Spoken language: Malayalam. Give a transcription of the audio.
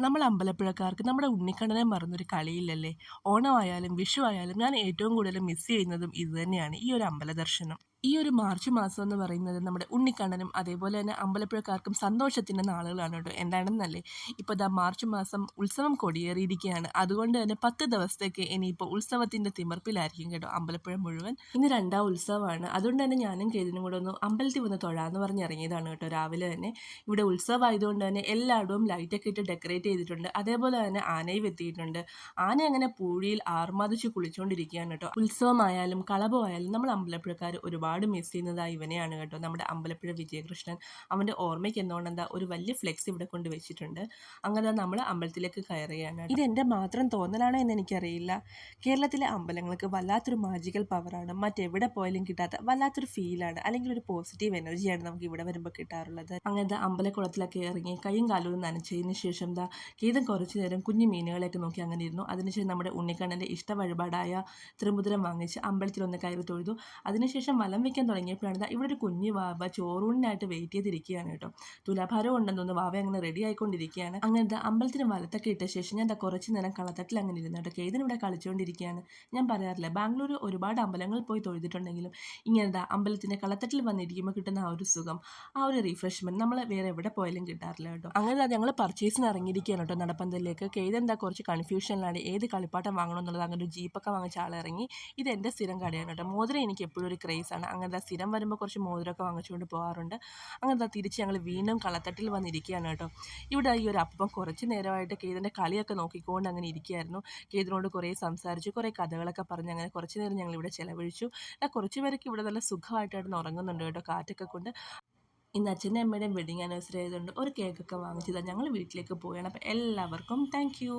നമ്മൾ അമ്പലപ്പുഴക്കാർക്ക് നമ്മുടെ ഉണ്ണിക്കണ്ണനെ മറന്നൊരു കളിയില്ലല്ലേ. ഓണമായാലും വിഷു ആയാലും ഞാൻ ഏറ്റവും കൂടുതൽ മിസ് ചെയ്യുന്നതും ഇതുതന്നെയാണ്, ഈ ഒരു അമ്പല ദർശനം. ഈ ഒരു മാർച്ച് മാസം എന്ന് പറയുന്നത് നമ്മുടെ ഉണ്ണിക്കണ്ണനും അതേപോലെ തന്നെ അമ്പലപ്പുഴക്കാർക്കും സന്തോഷത്തിൻ്റെ നാളുകളാണ് കേട്ടോ. എന്താണെന്നല്ലേ, ഇപ്പോൾ ദാ മാർച്ച് മാസം ഉത്സവം കൊടിയേറിയിരിക്കുകയാണ്. അതുകൊണ്ട് തന്നെ 10 ദിവസത്തേക്ക് ഇനിയിപ്പോൾ ഉത്സവത്തിൻ്റെ തിമിർപ്പിലായിരിക്കും കേട്ടോ അമ്പലപ്പുഴ മുഴുവൻ. ഇന്ന് രണ്ടാം ഉത്സവമാണ്. അതുകൊണ്ട് തന്നെ ഞാനും കേതിനും കൂടെ ഒന്ന് അമ്പലത്തിൽ വന്ന് തൊഴാന്ന് പറഞ്ഞ് ഇറങ്ങിയതാണ് കേട്ടോ. രാവിലെ തന്നെ ഇവിടെ ഉത്സവമായതുകൊണ്ട് തന്നെ എല്ലായിടവും ലൈറ്റൊക്കെ ഇട്ട് ഡെക്കറേറ്റ് ചെയ്തിട്ടുണ്ട്. അതേപോലെ തന്നെ ആനയും എത്തിയിട്ടുണ്ട്. ആന അങ്ങനെ പൂഴിയിൽ ആർമാദിച്ച് കുളിച്ചുകൊണ്ടിരിക്കുകയാണ് കേട്ടോ. ഉത്സവമായാലും കളഭമായാലും നമ്മൾ അമ്പലപ്പുഴക്കാർ ഒരുപാട് മിസ് ചെയ്യുന്നതായി ഇവനെയാണ് കേട്ടോ. നമ്മുടെ അമ്പലപ്പുഴ വിജയകൃഷ്ണൻ അവൻ്റെ ഓർമ്മയ്ക്ക് എന്നോണം എന്താ ഒരു വലിയ ഫ്ലെക്സ് ഇവിടെ കൊണ്ട് വെച്ചിട്ടുണ്ട്. അങ്ങനെ നമ്മൾ അമ്പലത്തിലേക്ക് കയറുകയാണ്. ഇതെൻ്റെ മാത്രം തോന്നലാണോ എന്ന് എനിക്കറിയില്ല. കേരളത്തിലെ അമ്പലങ്ങൾക്ക് വല്ലാത്തൊരു മാജിക്കൽ പവറാണ്. മറ്റെവിടെ പോയാലും കിട്ടാത്ത വല്ലാത്തൊരു ഫീലാണ്, അല്ലെങ്കിൽ ഒരു പോസിറ്റീവ് എനർജിയാണ് നമുക്ക് ഇവിടെ വരുമ്പോൾ കിട്ടാറുള്ളത്. അങ്ങനത്തെ അമ്പലക്കുളത്തിലൊക്കെ ഇറങ്ങി കൈയും കാലും നനച്ചതിന് ശേഷം ദാ ഗീതം കുറച്ചു നേരം കുഞ്ഞു മീനുകളെയൊക്കെ നോക്കി അങ്ങനെ ഇരുന്നു. അതിനുശേഷം നമ്മുടെ ഉണ്ണിക്കണ്ണൻ്റെ ഇഷ്ട വഴിപാടായ ത്രിമുദ്രം വാങ്ങിച്ച് അമ്പലത്തിലൊന്ന് കയറി തൊഴുതു. അതിനുശേഷം വലം വയ്ക്കാൻ തുടങ്ങിയപ്പോഴാണ് ദാ ഇവിടെ ഒരു കുഞ്ഞു വാവ ചോറൂണിനായിട്ട് വെയിറ്റ് ചെയ്തിരിക്കുകയാണ് കേട്ടോ. തുലാഭാരം ഉണ്ടെന്ന് തോന്നുന്നു. വാവ അങ്ങനെ റെഡി ആയിക്കൊണ്ടിരിക്കുകയാണ്. അങ്ങനത്തെ അമ്പലത്തിന് വലത്തൊക്കെ ഇട്ട ശേഷം ഞാൻ ദാ കുറച്ച് നേരം കളത്തട്ടിൽ അങ്ങനെ ഇരുന്നു കേട്ടോ. കേതിന് ഇവിടെ കളിച്ചുകൊണ്ടിരിക്കുകയാണ്. ഞാൻ പറയാറില്ല, ബാംഗ്ലൂർ ഒരുപാട് അമ്പലങ്ങളിൽ പോയി തൊഴുതിട്ടുണ്ടെങ്കിലും ഇങ്ങനത്തെ അമ്പലത്തിൻ്റെ കളത്തട്ടിൽ വന്നിരിക്കുമ്പോൾ കിട്ടുന്ന ആ ഒരു സുഖം, ആ ഒരു റിഫ്രഷ്മെൻറ്റ് നമ്മൾ വേറെ എവിടെ പോയാലും കിട്ടാറില്ല കേട്ടോ. അങ്ങനെ ഞങ്ങൾ പർച്ചേസിന് ഇറങ്ങിയിരിക്കുകയാണ് കേട്ടോ നടപ്പന്തലിലേക്ക്. കേതെന്താ കുറച്ച് കൺഫ്യൂഷനിലാണ് ഏത് കളിപ്പാട്ടം വാങ്ങണം എന്നുള്ളത്. അങ്ങനെ ഒരു ജീപ്പൊക്കെ വാങ്ങിച്ച ആളിറങ്ങി. ഇത് എൻ്റെ സ്ഥിരം കടയാണ് കേട്ടോ. മോതിരം എനിക്ക് എപ്പോഴും ഒരു ക്രേസാണ്. അങ്ങനത്തെ സ്ഥിരം വരുമ്പോൾ കുറച്ച് മോതിരമൊക്കെ വാങ്ങിച്ചുകൊണ്ട് പോകാറുണ്ട്. അങ്ങനത്തെ തിരിച്ച് ഞങ്ങൾ വീണ്ടും കളത്തട്ടിൽ വന്നിരിക്കുകയാണ് കേട്ടോ. ഇവിടെ ഈ ഒരു അപ്പം കുറച്ച് നേരമായിട്ട് കേതിൻ്റെ കളിയൊക്കെ നോക്കിക്കൊണ്ട് അങ്ങനെ ഇരിക്കുകയായിരുന്നു. കേതിനോട് കുറേ സംസാരിച്ചു, കുറേ കഥകളൊക്കെ പറഞ്ഞ് അങ്ങനെ കുറച്ച് നേരം ഞങ്ങളിവിടെ ചിലവഴിച്ചു. കുറച്ച് പേരൊക്കെ ഇവിടെ നല്ല സുഖമായിട്ടായിരുന്നു ഉറങ്ങുന്നുണ്ട് കേട്ടോ, കാറ്റൊക്കെ കൊണ്ട്. ഇന്ന് അച്ഛൻ്റെ അമ്മയുടെയും വെഡിങ് ആനിവേഴ്സറി ആയതുകൊണ്ട് ഒരു കേക്കൊക്കെ വാങ്ങിച്ചതാണ് ഞങ്ങൾ വീട്ടിലേക്ക് പോവുകയാണ്. അപ്പോൾ എല്ലാവർക്കും താങ്ക് യു.